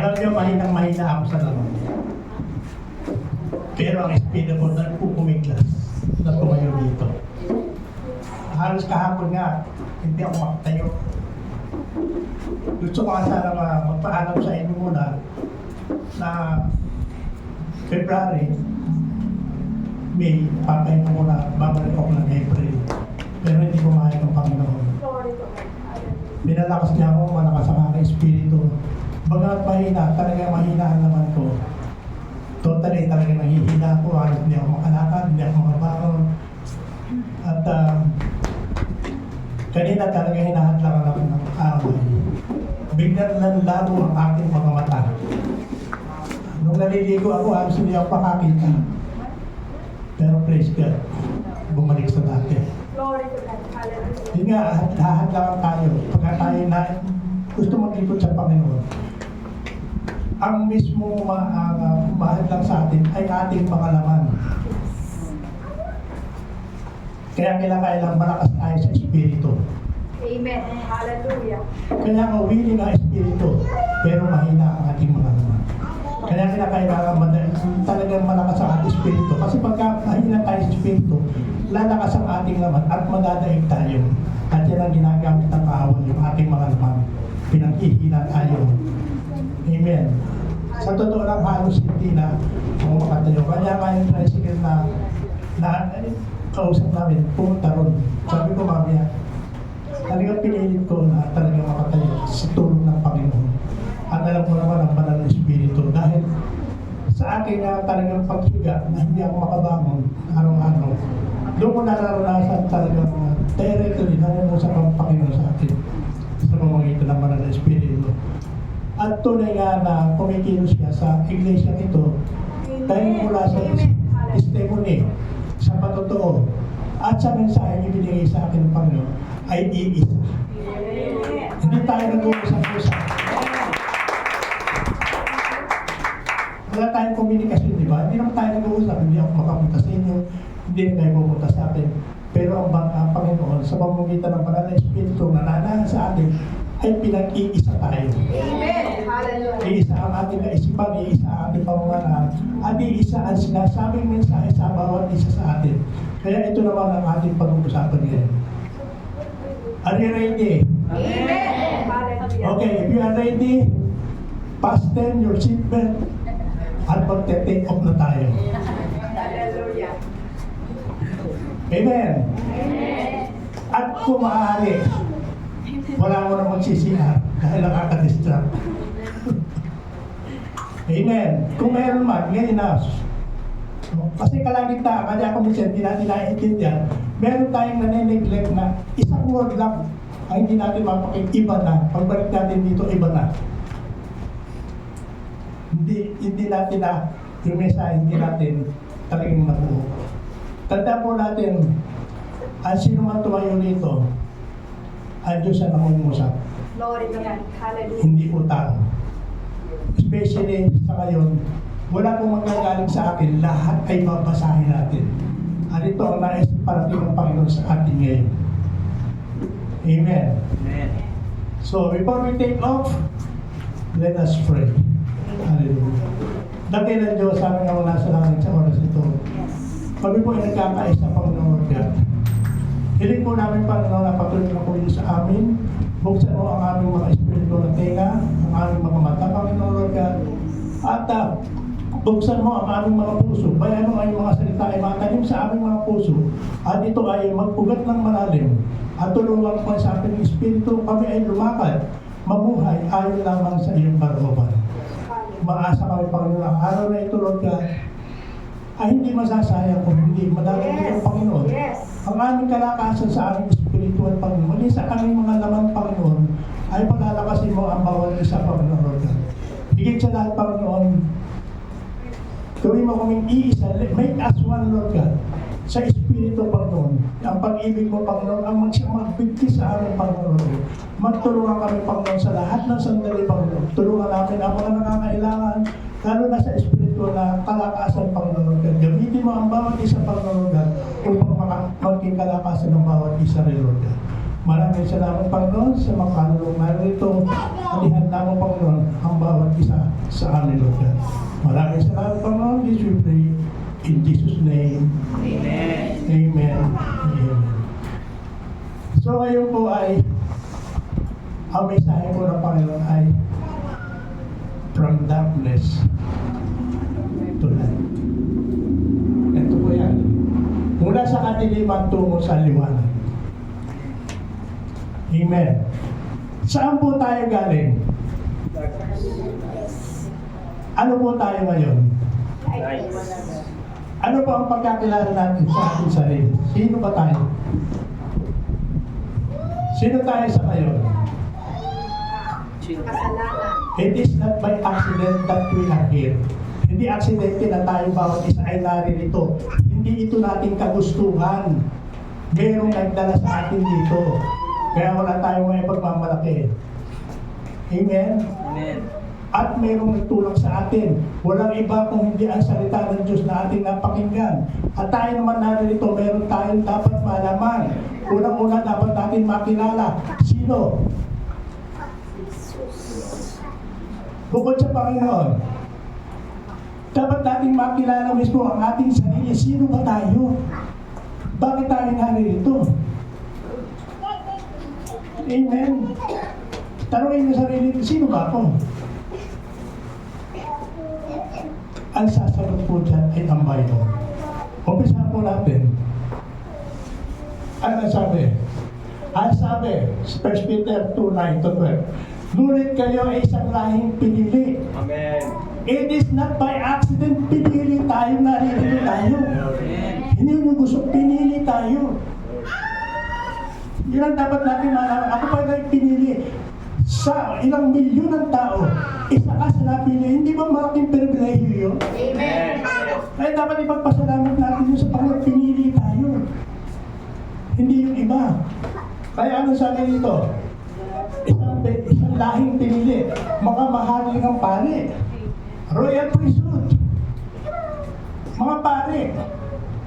Alam niyo, mahina ako sa laman. Pero ang espiritu ko nagpupumiglas na tumayo dito. Halos kahapon nga, hindi ako makatayo. Gusto ko sana magpaalam sa inyo muna na February, May, papayin ko muna, babalik ako ng April. Pero hindi ko mahal ng Panginoon. Pinalakas niya ako, malakas ang aking espiritu. Bagat mahina, talaga mahina ang naman ko. Totally, talaga nahihina ako. Halos hindi ako makalakad, hindi ako makabangon. At kanina talaga hinahadlang ako ng away. Biglang nanlabo ang aking mga mata. Nung naliligo ako, halos hindi ako makakita. Pero praise God, bumalik sa dati. Hindi nga, hahadlangan tayo. Pagka tayo na gusto maglipot sa Panginoon, ang mismo mahadlang sa atin ay ating mga laman. Kaya kailangan malakas tayo sa Espiritu. Amen. Hallelujah. Kaya nga willing ang Espiritu, pero mahina ang ating mga laman. Kaya kailangan talagang malakas ang ating Espiritu. Kasi pagka mahina tayo sa Espiritu, lalakas ang ating laman at madadaig tayo. At yan ang ginagamit ng kaaway, yung ating mga laman. Pinanghihina tayo. Amen. Sa totoo lang, halos hindi na ako makatayo. Kaya nga yung tricycle na kausap namin, pumunta ron. Sabi ko, mamaya, talagang pinilit ko na talagang makatayo sa tulong ng Panginoon. At alam ko naman ang banal na Espiritu. Dahil sa akin na talagang paghiga na hindi ako makabangon araw-araw, doon ko nararanasan talagang directly nangungusap ang Panginoon sa akin sa pamamagitan ng banal na Espiritu. At tunay nga na kumikilos siya sa iglesia ito dahil mula sa testimony, sa patotoo, at sa mensahe ibinigay sa akin ng Panginoon ay iisa. Hindi tayo nag-uusap-usap. Wala tayong komunikasyon, di ba? Hindi naman tayo nag-uusap. Hindi ako makapunta sa inyo, hindi na kayo pupunta sa atin. Pero ang Panginoon, sa pamamagitan ng banal na Espiritu na nananahan sa atin, ay pinag-iisa tayo. Amen. Hallelujah. Iisa ang ating kaisipan, iisa ang ating pamamalaan, at iisa ang sinasabing mensahe sa bawat isa sa atin. Kaya ito naman ang ating pag-uusapan ngayon. Are you ready? Amen. Hallelujah. Okay, if you are ready, fasten your seatbelt at magte-take off na tayo. Hallelujah. Amen. Amen. At kung maaari, wala mo na magsisihan dahil nakaka-distract. Amen. Kung meron man, ngayon na. Kasi kalagitnaan, kaya ako minsan hindi natin naiintindihan, meron tayong nane-neglect na isang word lang ay hindi natin iba na. Pagbalik natin dito, iba na. Hindi natin na yung mensahe, hindi natin talagang nabuo. Tanda po natin, ang sino man tumayo dito, ang Diyos ang nangungusap. Glory to God. Hallelujah. Hindi po tao. Especially sa ngayon, wala pong magagaling sa akin, lahat ay babasahin natin. At ito ang nais parating ng Panginoon sa atin ngayon. Amen. Amen. So, before we take off, let us pray. Hallelujah. Dakilan Diyos sa aming ang nasa langit sa oras ito. Kami po ay nagkakais sa Panginoon God. Hiling po namin, Panginoon, na patuloy na kumilos sa amin. Buksan mo ang aming mga espiritu na tenga, ang aming mga mata, Panginoon Lord God. At buksan mo ang aming mga puso. Bayan mo ang mga salita ay matanim sa aming mga puso. At ito ay magpugat ng malalim. At tulungan po sa aming espiritu, kami ay lumakad, mabuhay ayon lamang sa iyong kalooban. Maasa kami, Panginoon, ang araw na ito, Lord God, ay hindi masasayang kung hindi madalagin ng Panginoon. Yes. Ang aming kalakasan sa aming espiritual, Panginoon, muli sa aming mga laman, Panginoon, ay palalakasin mo ang bawat isa, Panginoon, Lord God. Higit sa lahat, Panginoon, gawin mo kaming iisa, make us one, Lord God, sa espiritu, Panginoon. Ang pag-ibig mo, Panginoon, ang magbigti sa aming, Panginoon. Magtulungan kami, Panginoon, sa lahat ng sandali, Panginoon. Tulungan namin ang mga nangangailangan, lalo na sa espiritu na kalakasan, Panginoon God. Gamitin mo ang bawat isa, Panginoon God, upang maging kalakasan ng bawat isa rin, Lord God. Maraming salamat, Panginoon, sa mga kalulong narito. Alihanda mo, Panginoon, ang bawat isa sa amin, Lord God. Maraming salamat, Panginoon. This we pray in Jesus' name. Amen. Amen. Amen. So ngayon po ay ang mensahe po ng Panginoon ay from darkness to light. Ito po yan. Mula sa kadiliman tungo sa liwanag. Amen. Saan po tayo galing? Ano po tayo ngayon? Ano po ang pagkakilala natin sa ating sarili? Sino ba tayo? Sino tayo sa ngayon? Kasalanan. It is not by accident that we are here. Hindi aksidente na tayo bawat isa ay naririto. Hindi ito nating kagustuhan. Merong nagdala sa atin dito. Kaya wala tayong may pagmamalaki. Amen? Amen. At merong nagtulong sa atin. Walang iba kung hindi ang salita ng Diyos na ating napakinggan. At tayo naman naririto, meron tayong dapat malaman. Unang-una dapat natin makilala. Sino? Bukod sa Panginoon. Dapat nating makilala mismo ang ating sarili. Sino ba tayo? Bakit tayo naririto? Amen. Tanungin sa sarili, sino ba ako? Ang sasagot po dyan ay ang Bible. Umpisa po natin. Ano sabi? Ang sabi, 1 Peter 2:9-12. Ngunit kayo ay isang lahing pinili. Amen. It is not by accident pinili tayo, naririto tayo. Hindi nyo gusto, pinili tayo. Yun ang dapat natin malaman. Ako pa ay pinili sa ilang milyon ng tao. Isa ka sa napili. Hindi ba malaking pribilehiyo yun? Amen. Kaya dapat ipagpasalamat natin yun sa Panginoon. Pinili tayo. Hindi yung iba. Kaya ano sabi dito? Isang lahing pinili. Mga mahaling ang pare. Royal priesthood. Mga pare.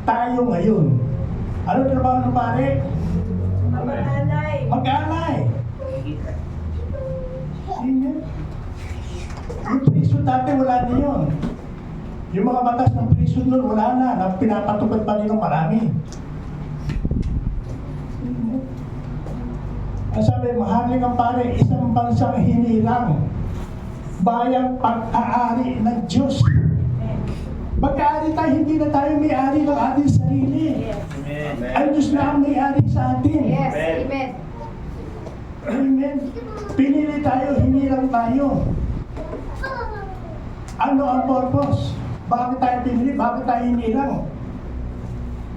Tayo ngayon. Ano trabaho ng pare? Mag-alay. Mag-alay. Amen. Yung priesthood dati wala na yun. Yung mga batas ng priesthood nun wala na. Pinapatupad pa rin ng marami. Ang sabi, mahaling ang pare, isang bansang hinirang, bayang pag-aari ng Diyos. Pagka-ari tayo, hindi na tayo may-ari ng ating sarili. Yes. Ang Diyos na ang may-ari sa atin. Yes. Amen. Amen. Pinili tayo, hinirang tayo. Ano ang purpose? Bakit tayo pinili? Bakit tayo hinirang?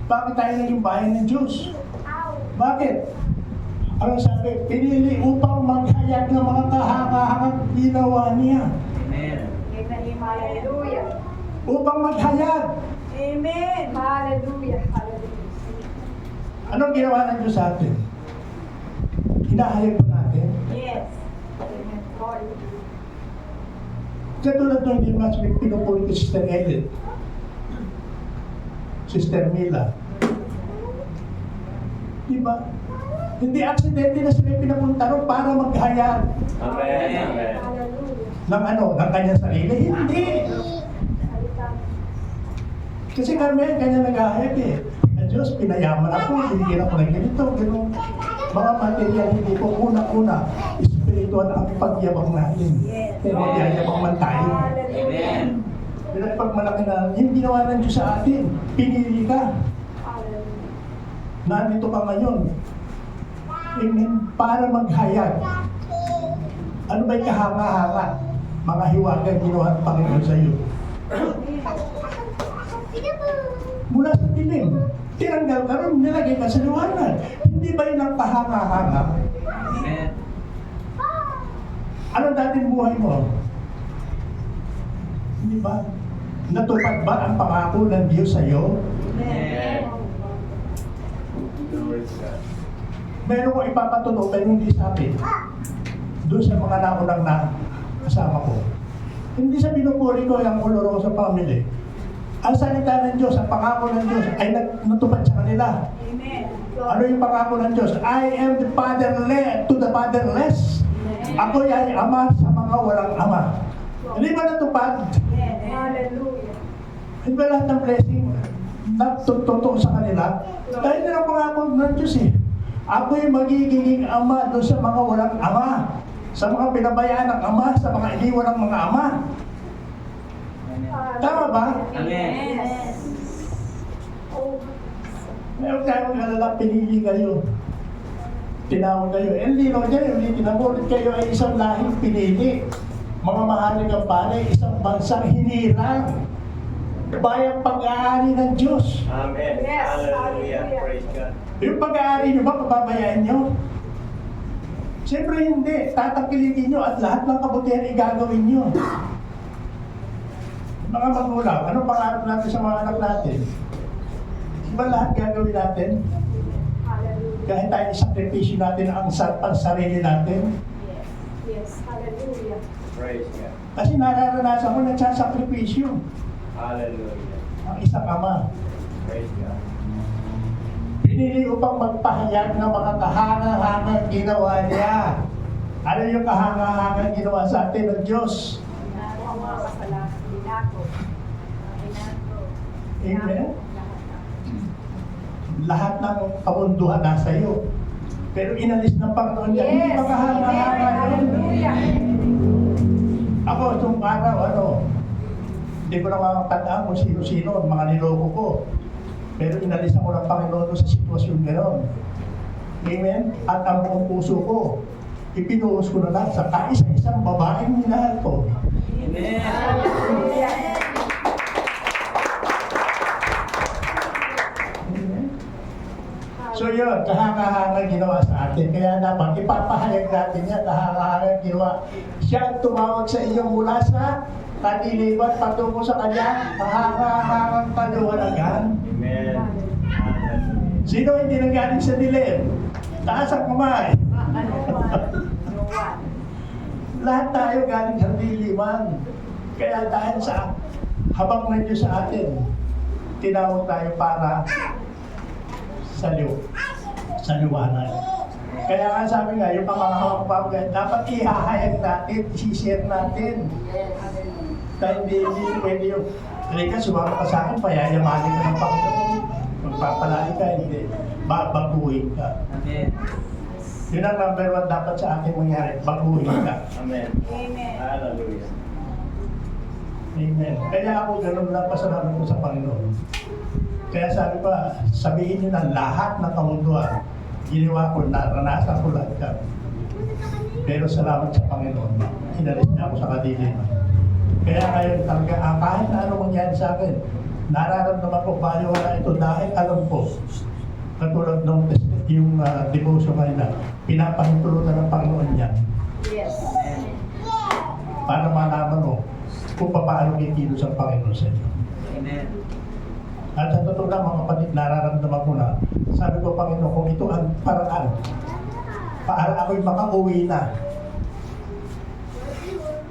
Bakit tayo naging bayan ng Diyos? Bakit? Ano sabi? Pinili upang maghayag ng mga kahanga-hangang ginawa niya. Amen. Amen. Hallelujah. Upang maghayag. Amen. Hallelujah. Hallelujah. Anong ginawa ng Diyos sa atin? Hinahayag pa natin. Yes. Amen. Lord. Katulad nung hindi mas pinupuli ko Sister Edith. Sister Mila. Diba? Hindi aksidente na sila pinapunta ron para maghayag Amen. Amen. Hallelujah. ng ano, ng kanyang sarili. Hindi! Salita. Kasi kami, kanya naghahayag eh. Ang Diyos, pinayaman ako, binigyan ako ng ganito, gano'n. Mga material, hindi po una-una, spiritual ang pagyabang natin. Yes. Kaya magyayabang man tayo. Amen. Pinagpagmalaki na, yung ginawa ng Diyos sa atin, pinili ka. Hallelujah. Nandito ka ngayon. Amen. Para maghayag. Ano ba'y kahanga-hanga? Mga hiwaga ginawa ng Panginoon sa iyo. Mula sa dilim, tinanggal ka rin, nilagay ka sa liwanag. Hindi ba yun ang kahanga-hanga? Amen. Ano dating buhay mo? Hindi ba? Natupad ba ang pangako ng Diyos sa iyo? Amen. Meron ko ipapatuto pero hindi sa akin. Doon sa mga naunang na kasama ko. Hindi sa binupuri ko yung uloro sa family. Ang salita ng Diyos, ang pangako ng Diyos ay natupad sa kanila. Amen. Ano yung pangako ng Diyos? I am the fatherless to the fatherless. Ako ay ama sa mga walang ama. Hindi ba natupad? Hallelujah. Hindi ba lahat ng blessing na totoo sa kanila? Dahil nila pangako ng Diyos eh. Ako yung magiging ama doon sa mga walang ama. Sa mga pinabayaan ng ama, sa mga iniwan ng mga ama. Tama ba? Amen. Yes. Oh, Meron tayo alala, pinili kayo. Tinawag kayo. Hindi no dyan, hindi tinawag. Kayo ay isang lahing pinili. Mga mahalagang palay, isang bansang hinirang. Bayang pag-aari ng Diyos. Amen. Yes. Hallelujah. Hallelujah. Praise God. Yung pag-aari nyo ba, pababayaan nyo? Siyempre hindi. Tatangkilikin nyo at lahat ng kabutihan igagawin nyo. Mga magulang, anong pangarap natin sa mga anak natin? Di ba lahat gagawin natin? hallelujah. Kahit tayo isakripisyo natin ang sarili natin. Yes. Yes. Hallelujah. Praise God. Kasi nararanasan ko nagsasakripisyo Hallelujah. ang isang ama. Praise God. Pinili upang magpahayag ng mga kahangahangang ginawa niya. Ano yung kahangahangang ginawa sa atin ng Diyos? Binago ang mga kasalanan. Binago. Amen? Lahat ng kamunduhan nasa iyo. Pero inalis ng Panginoon niya. Hindi Yes. ba kahanga-hanga yun? Hallelujah. Ako, itong araw, hindi ko na makakatandaan kung sino-sino, mga niloko ko. Pero inalis ako ng Panginoon sa sitwasyon gano'n. Amen? At ang buong puso ko, ipinuhos ko na lang sa kaisa-isang babaeng minahal ko. Amen. Hallelujah. Amen? So yun, kahanga-hanga ginawa sa atin. Kaya dapat ipapahayag natin yan, kahanga-hanga ginawa. Siya ang tumawag sa iyo mula sa kadiliman patungo sa kanya, kahanga-hangang kaliwanagan. Amen. Hallelujah. Sino hindi nanggaling sa dilim? Taas ang kamay. Lahat tayo galing sa diliman. Kaya dahil sa habang ng Diyos sa atin, tinawag tayo para sa liwanag. Kaya nga sabi nga, yung mga hawak-hawak, dapat ihahayag natin, isishare natin. Dahil hindi pwede yung, halika, sumama ka sa akin, payayamanin ka ng Panginoon. Magpapalaki ka, hindi. Baguhin ka. Amen. Yun ang number one dapat sa akin mangyari, baguhin ka. Amen. Amen. Hallelujah. Amen. Kaya ako ganun lang pasalamat ko sa Panginoon. Kaya sabi pa, sabihin niyo na lahat ng kamunduan, ginawa ko, naranasan ko lahat ka. Pero salamat sa Panginoon, inalis niya ako sa kadiliman. Kaya ngayon talaga, kahit na ano mangyari sa akin, nararamdaman ko baliwala ito dahil alam ko, katulad ng yung devotion kanina, pinapahintulutan ng Panginoon niya Yes. para malaman mo kung paano kikilos ang Panginoon sa inyo. Amen. At sa totoo lang mga kapatid, nararamdaman ko na, sabi ko Panginoon, kung ito ang paraan, para ako'y makauwi na,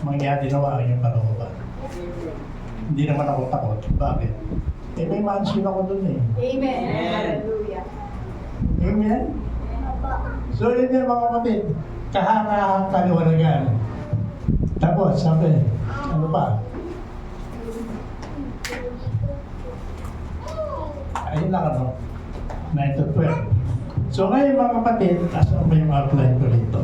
mangyari nawa ang iyong kalooban. Hindi naman ako takot. Bakit? Eh may mansion ako dun eh. Amen. Hallelujah. Amen? So yun yan mga kapatid, kahanga kaliwanagan. Tapos sabi, ano pa? Ayun lang ano, 9 to 12. So ngayon mga kapatid, asan ba yung outline ko dito?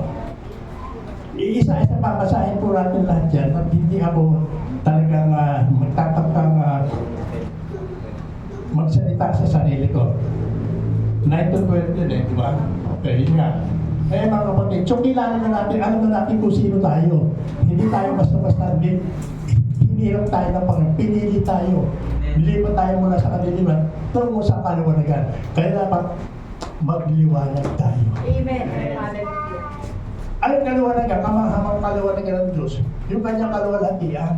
Iisa-isa papasahin po natin lahat yan at hindi ako talagang magtatapang magsalita sa sarili ko. 9 to 12 din eh, di ba? Okay, yun nga. Kaya mga kapatid, so kilala na natin, alam na natin kung sino tayo. Hindi tayo basta-basta, hinirap tayo ng Panginoon, pinili tayo. Lilipat tayo mula sa kadiliman, tungo sa kaliwanagan. Kaya dapat magliwanag tayo. Amen. Hallelujah. Ang kaliwanagan, kamanghamang kaliwanagan ng Diyos, yung kanyang kaluwalhatian.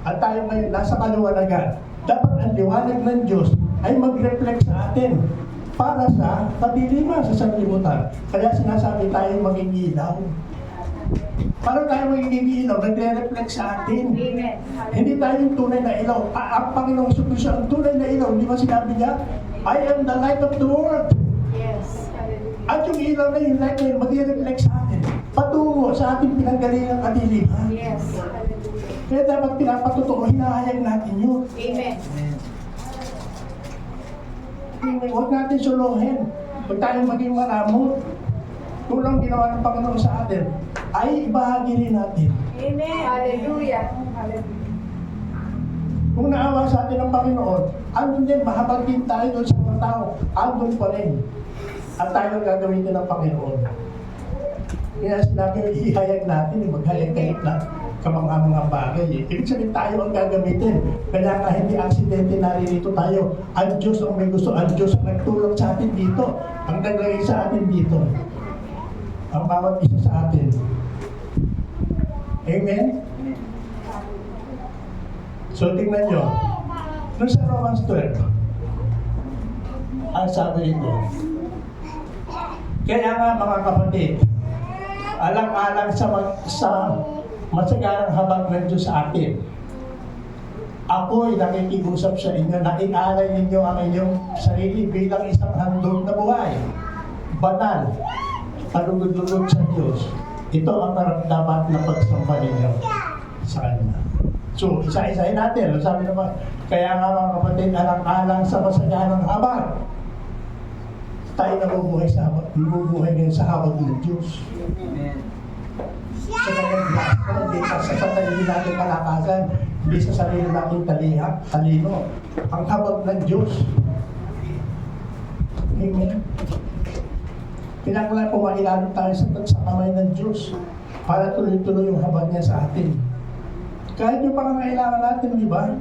At tayo ngayon nasa kaliwanagan. Dapat ang liwanag ng Diyos ay mag-reflect sa atin para sa kadiliman, sa sanlibutan. Kaya sinasabi tayo maging ilaw. Paano tayo magiging ilaw? Nagre-reflect sa atin. Amen. Hindi tayo yung tunay na ilaw. Ang Panginoong Kristo ang tunay na ilaw. Di ba sinabi niya? I am the light of the world. Yes. Hallelujah. At yung ilaw na yung light na yun, mag-reflect sa atin. Patungo sa ating pinanggalingang kadiliman. Yes. Hallelujah. Kaya dapat pinapatotoo, hinahayag natin yun. Amen. Huwag natin suluhin. Huwag tayong maging maramot. Kung ang ginawa ng Panginoon sa atin, ay ibahagi rin natin. Amen. Hallelujah. Hallelujah. Kung naawa sa atin ng Panginoon, andun din, mahabag din tayo doon sa mga tao. Andun pa rin. At tayo ang gagawin din ng Panginoon. Kaya sinabi, ihayag natin, maghayag-hayag na mga bagay. Ibig sabihin tayo ang gagamitin. Kaya ka hindi aksidente naririto tayo. Ang Diyos ang may gusto. Ang Diyos ang nagtulong sa atin dito. Ang naglagay sa atin dito. Ang bawat isa sa atin. Amen? So tingnan nyo. Doon sa Romans 12, ang sabi nito, kaya nga mga kapatid, alang-alang sa masaganang habag ng Diyos sa atin, ako'y nakikipag-usap sa inyo na ialay ninyo ang inyong sarili bilang isang handog na buhay, banal, palugod-lugod sa Diyos. Ito ang dapat na pagsamba ninyo sa Kanya. So, isa-isahin natin. Sabi naman, kaya nga mga kapatid, alang-alang sa masaganang habag, tayo nabubuhay ngayon sa habag ng Diyos. Sa kanyang grasya, hindi sa sarili natin kalakasan, hindi sa sarili natin talino. Ang habag ng Diyos. Amen. Kinakailangan pumailalo tayo sa kamay ng Diyos para tuloy-tuloy yung habag niya sa atin. Kahit yung pangangailangan natin, di ba?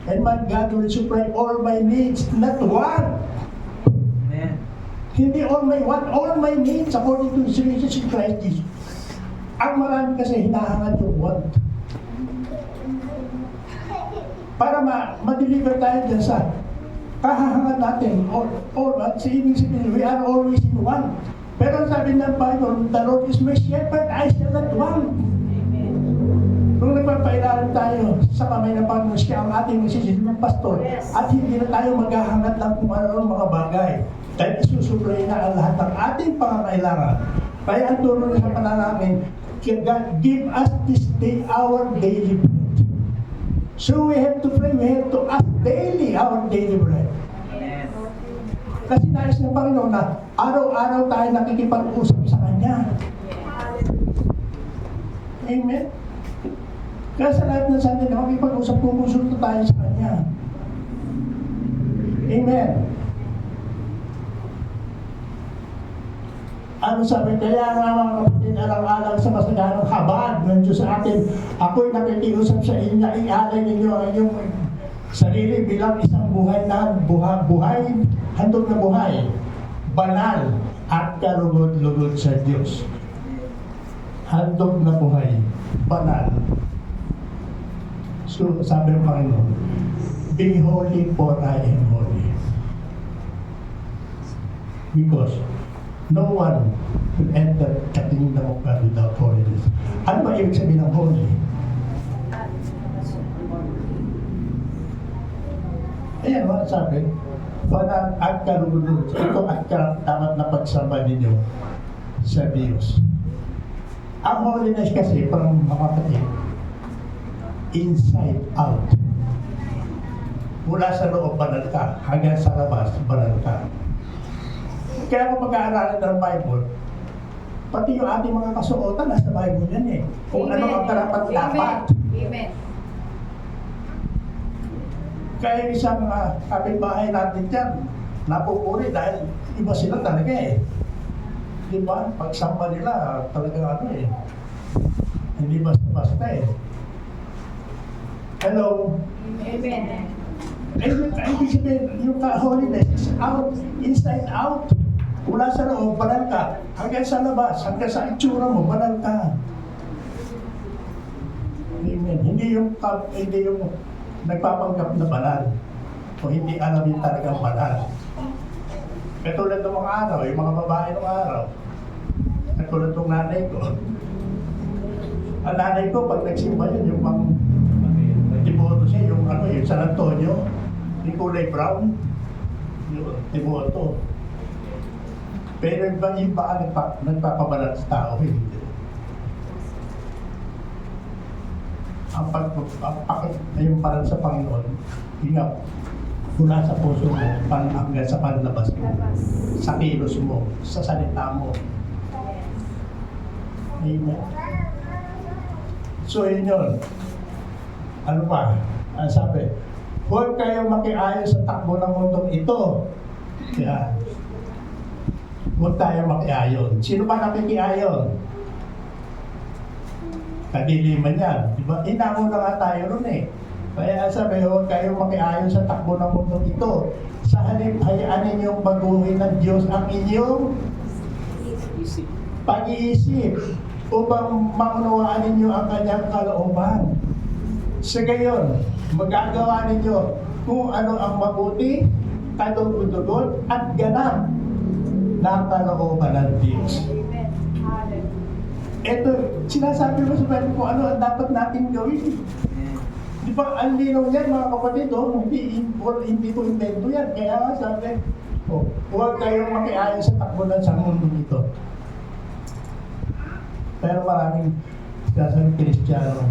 And my God will supply all my needs, not one. Amen. Hindi all my want, all my needs according to His riches in Christ Jesus. Ang marami kasi hinahangad yung want. Para ma-deliver tayo dyan sa kahahangad natin. Sa ibig sabihin, we are always in want. Pero sabi ng Bible, the Lord is my shepherd, I shall not want. Kung nagpapailalim tayo sa kamay ng Panginoon, siya ang ating masisilid ng pastor, at hindi na tayo maghahangad lang kung ano mga bagay. Dahil isusuplay na ang lahat ng ating pangangailangan. Kaya ang turo sa panalangin, God, give us this day our daily bread. So we have to pray, we have to ask daily our daily bread. Amen. Kasi nais ng Panginoon na araw-araw tayo nakikipag-usap sa Kanya. Amen? Kaya sa lahat ng Sunday na makipag-usap, kumonsulta tayo sa Kanya. Amen? Ano sabi? Kaya nga mga kapatid, alang-alang sa masaganang habag ng Diyos sa atin, ako'y nakikiusap sa inyo, ialay ninyo ang inyong sarili bilang isang buhay na buhay, handog na buhay, banal at kalugod-lugod sa Diyos. Handog na buhay, banal. So, sabi ng Panginoon, be holy for I am holy. Because no one will enter the kingdom of God without holiness. Ano ba ibig sabihin ng holy? Ayan, what sabi? Banal at kalugod. Ito at dapat na pagsamba ninyo sa Diyos. Ang holiness kasi, parang mga kapatid, inside out. Mula sa loob, banal ka. Hanggang sa labas, banal ka. Kaya kung mag-aaralan ng Bible, pati yung ating mga kasuotan, nasa Bible yan eh. Kung ano ang karapat-dapat. Amen. Kaya isang kapitbahay natin dyan, napupuri dahil iba sila talaga eh. Di ba? Pagsamba nila, talagang ano eh. Hindi basta-basta eh. Hello? Amen. Ibig sabihin, yung holiness is out, inside out. Mula sa loob, banal ka. Hanggang sa labas, hanggang sa itsura mo, banal ka. Amen. Hindi yung nagpapanggap na banal. O hindi alamin talagang banal. Katulad ng mga araw, yung mga babae ng araw. Katulad ng nanay ko. Ang nanay ko, pag nagsimba yun, yung mga Timoto siya, yung San Antonio, yung kulay brown, yung Timoto. Pero yung ba nagpapabalat sa tao, hindi. ang pagpapakit ayun para sa Panginoon, hinga mula sa puso mo, hanggang sa panlabas mo, Labas. sa kilos mo, sa salita mo. Amen. So yun yun. Ano pa? Ang sabi, huwag kayong makiayon sa takbo ng mundong ito. Kaya, huwag tayo makiayon. Sino ba nakikiayon? Kadiliman yan. Diba? Inauna nga tayo ron eh. Kaya sabi, huwag kayong makiayon sa takbo ng mundong ito. Sa halip, hayaan ninyong baguhin ng Diyos ang inyong pag-iisip upang maunawaan ninyo ang kanyang kalooban. Sa gayon, magagawa ninyo kung ano ang mabuti, kadugod-dugod at ganap na kalooban ng Diyos. Amen. Hallelujah. Ito, sinasabi mo sa Bible kung ano ang dapat natin gawin. Di ba, ang linaw yan mga kapatid, hindi ko invento yan. Kaya nga sabi, huwag kayong makiayon sa takbo ng sa mundo nito. Pero maraming sinasabi Kristiyano.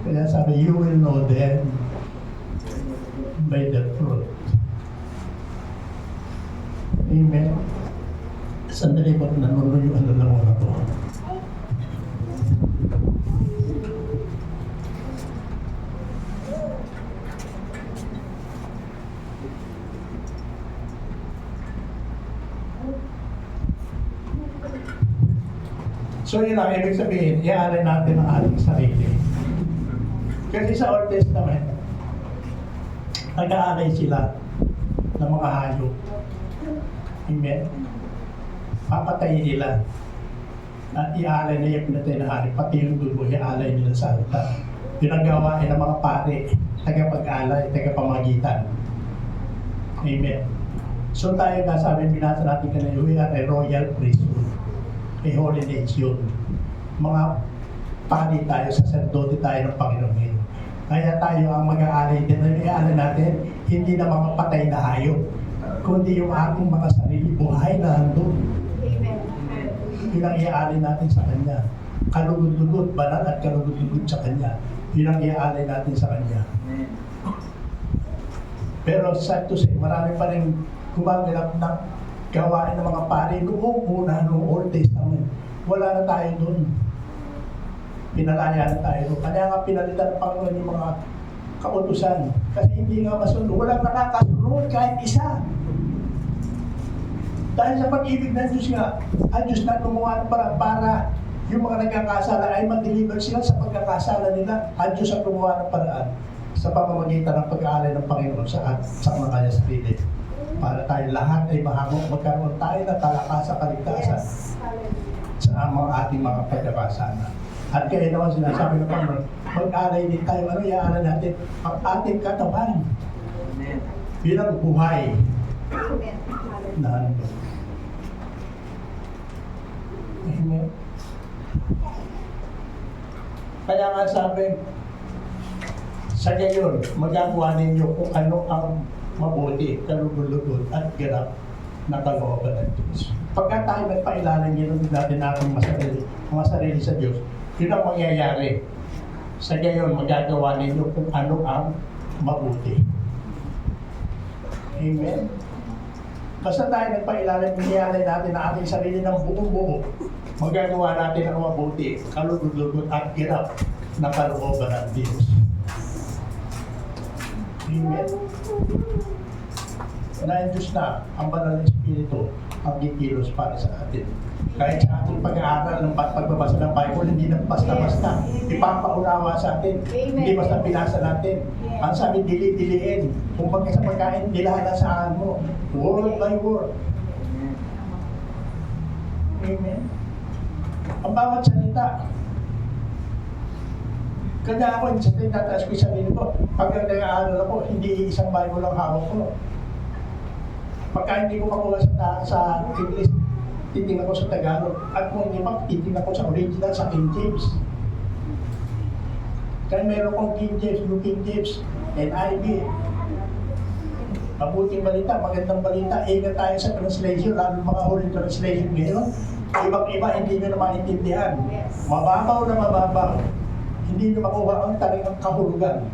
Kaya sabi, you will know them by the fruit. Amen. Sandali ko, nanunuyuan na lang ako. So yun ang ibig sabihin, i-aalay natin ang ating sarili. Kasi sa Old Testament, nag-aalay sila ng mga hayop. Amen? Papatayin nila. At i-aalay na yung pinatay na hari, pati yung dugo, i-aalay nila sa altar. Pinagawain ng mga pare, tagapag-alay, tagapamagitan. Amen. So tayo nga, sabi, binasa natin kanina, we are a royal priesthood. A holy nation. Mga pari tayo, saserdote tayo ng Panginoon ngayon. Kaya tayo ang mag-aalay din, i-aalay natin, hindi na mga patay na hayop, kundi yung ating mga sarili buhay na handog. Amen. Yun ang i-aalay natin sa Kanya. Kalugod-lugod, banal at kalugod-lugod sa Kanya. Yun ang i-aalay natin sa Kanya. Pero sad to say, marami pa rin gumaganap ng gawain ng mga pari noong una, noong Old Testament. Wala na tayo doon. Pinalaya na tayo doon. Kaya nga pinalitan ng Panginoon yung mga kautusan. Kasi hindi nga masunod. Walang nakakasunod kahit isa. Dahil sa pag-ibig ng Diyos nga, ang Diyos na gumawa ng parang para yung mga nagkakasala ay ma-deliver sila sa pagkakasala nila. Ang Diyos ang gumawa ng paraan sa pamamagitan ng pag-aalay ng Panginoon sa mga kanya sarili. Para tayo lahat ay mahangok, magkaroon tayo ng kalakasan, kaligtasan Yes. Hallelujah. sa mga ating mga pagkakasala. At kaya naman sinasabi ng Panginoon, mag-alay din tayo, ano i-aalay natin? Ang ating katawan bilang buhay Amen. na handog. Amen. Kaya nga sabi, sa gayon, magagawa ninyo kung ano ang mabuti, kalugod-lugod at ganap na kalooban ng Diyos. Pagka tayo nagpailalim yun natin ating mga sarili sa Diyos, yun ang mangyayari. Sa gayon, magagawa ninyo kung ano ang mabuti. Amen? Basta tayo nagpailalim, mangyayari natin ang ating sarili ng buong-buo, magagawa natin ang mabuti, kalugod-lugod at ganap na kalooban ng Diyos. Amen? Na yung Diyos na, ang banal na Espiritu, ang kikilos para sa atin. Kahit sa ating pag-aaral ng pagbabasa ng Bible, hindi na basta-basta. Ipapaunawa sa atin. Hindi basta pinasa natin. Ang sabi, dili-diliin. Kung pagka sa pagkain, nilahalasaan mo. Word by word. Amen. Ang bawat salita. Kaya ako, sa tinataas ko yung sarili ko, pag nag-aaral ako, hindi isang Bible ang hawak ko. Pagka hindi ko makuha sa English, titingnan ko sa Tagalog. At kung hindi pa, titingnan ko sa original, sa King James. Kaya meron kong King James, New King James, NIV. Mabuting balita, magandang balita. Ingat tayo sa translation, lalo mga huling translation ngayon. Ibang-iba, hindi nyo na maintindihan. Mababaw na mababaw. Hindi nyo makuha ang talagang kahulugan.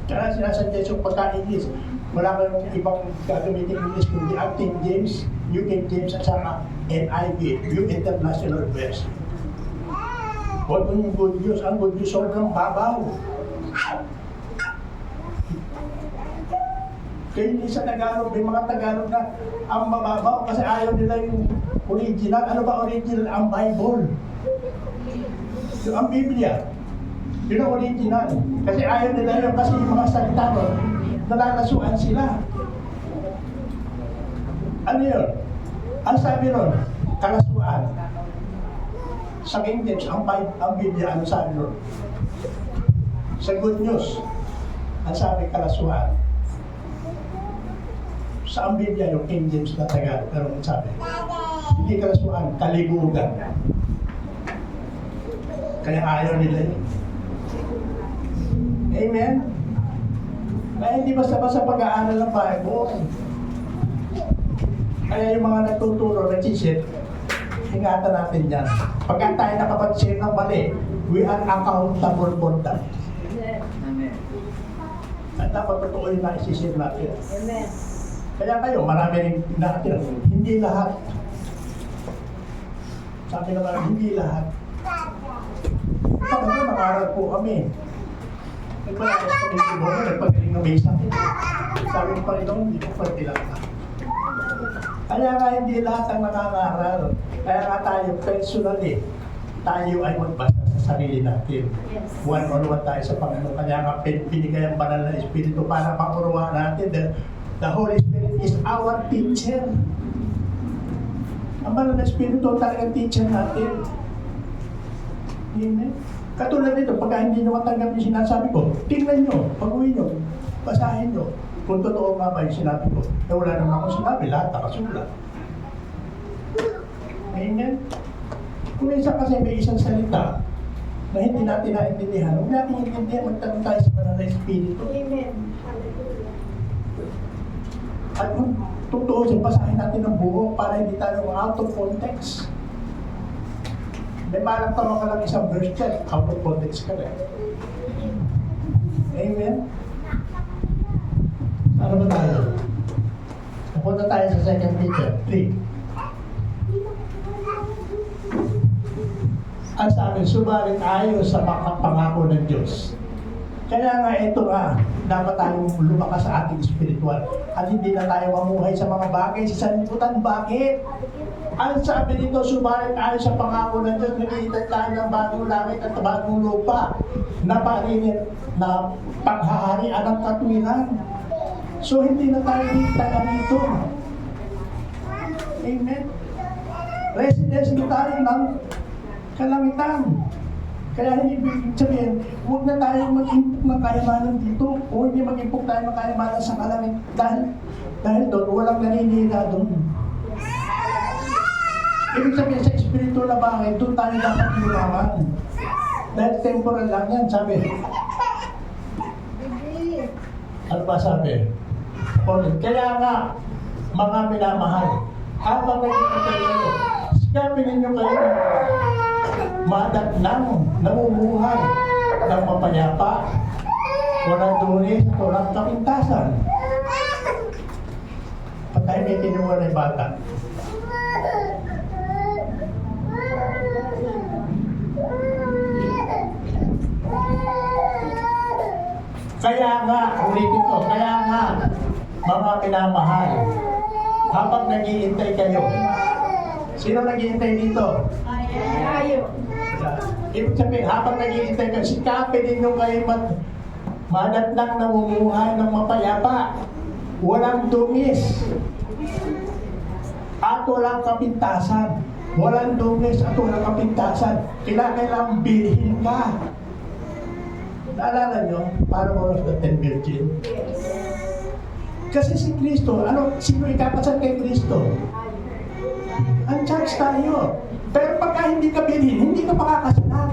Kaya sinasadya yung pagka-English, wala kayong ibang gagamitin English kundi ang King James, New King James at saka NIV, New International Version. Huwag mo yung good news. Ang good news sobrang babaw. Kaya hindi sa Tagalog, may mga Tagalog na ang mababaw kasi ayaw nila yung original. Ano ba original? Ang Bible. Yung ang Biblia. Yun ang original. Kasi ayaw nila yun kasi yung mga salita ron, nalalasuan sila. Ano yun? Ang sabi ron, kalasuan. Sa King James, ang Biblia, ano sabi ron? Sa Good News, ang sabi kalasuan. Sa ang Biblia, yung King James na Tagalog, pero ang sabi, hindi kalasuan, kalibugan. Kaya ayaw nila yun. Amen? Kaya hindi basta-basta pag-aaral ng Bible. Kaya yung mga nagtuturo, nag-share, ingatan natin yan. Pagka tayo nakapag-share ng mali, we are accountable for that. Amen. At dapat totoo yung na-share natin. Amen. Kaya kayo, marami rin natin. Hindi lahat. Sabi naman, hindi lahat. Sabi ko, nakaral po kami. Nagpalagay sa Panginoon, nagpagaling ng may sakit. Sabi ng Panginoon, hindi ko pwede lang. Kaya nga hindi lahat ang nakakaral. Kaya nga tayo personally, tayo ay magbasa sa sarili natin. Yes. One-on-one tayo sa Panginoon. Kaya nga binigay ang banal na Espiritu para makuruan natin. The Holy Spirit is our teacher. Ang banal na Espiritu talagang teacher natin. Amen. Katulad nito, pagka hindi nyo matanggap yung sinasabi ko, tingnan nyo, pag-uwi nyo, basahin nyo. Kung totoo nga ba yung sinabi ko, eh wala naman akong sinabi, lahat nakasulat. Amen? Kung isa kasi may isang salita na hindi natin naintindihan, huwag natin intindihan, magtanong tayo sa banal na Espiritu. Amen. Hallelujah. At kung totoo, basahin natin ang buo para hindi tayo out of context. May parang tama ka lang isang verse dyan, out of context ka rin. Amen? Ano ba tayo? Napunta tayo sa 2 Peter 3. Ang sabi, subalit ayon sa pangako ng Diyos. Kaya nga ito nga, dapat tayong lumakas sa ating spiritual at hindi na tayo mamuhay sa mga bagay sa sanlibutan. Bakit? Ang sabi nito, subalit ayon sa pangako ng Diyos, naghihintay tayo ng bagong langit at bagong lupa na parinir na paghaharian ng katwiran. So hindi na tayo taga dito. Amen? Residence na tayo ng kalangitan. Kaya hindi ibig sabihin, huwag na tayo mag-impok ng kayamanan dito o hindi mag-impok tayo ng kayamanan sa kalangitan dahil doon walang naninira doon. Ibig sabihin sa espiritu na bagay, doon tayo dapat yumaman. Dahil temporal lang yan, sabi. Ano ba sabi? Kaya nga, mga minamahal, habang nagkikita kayo, sikapin ninyo kayo madatnang, namumuhay ng mapayapa, walang dunis, walang kapintasan. Patay may kinuha na yung bata. Kaya nga, ulitin ko, kaya nga, mga minamahal, habang naghihintay kayo, sino naghihintay dito? Tayo. Ibig sabihin, habang naghihintay kayo, sikapin ninyo kayo madatnang namumuhay ng mapayapa, walang dungis, at walang kapintasan. Walang dungis at walang kapintasan. Kailangan bilhin ka. Naalala nyo, parang one of the 10 virgin. Kasi si Kristo, sino ikakasal kay Kristo? Ang church tayo. Pero pagka hindi ka bilhin, hindi ka makakasalan.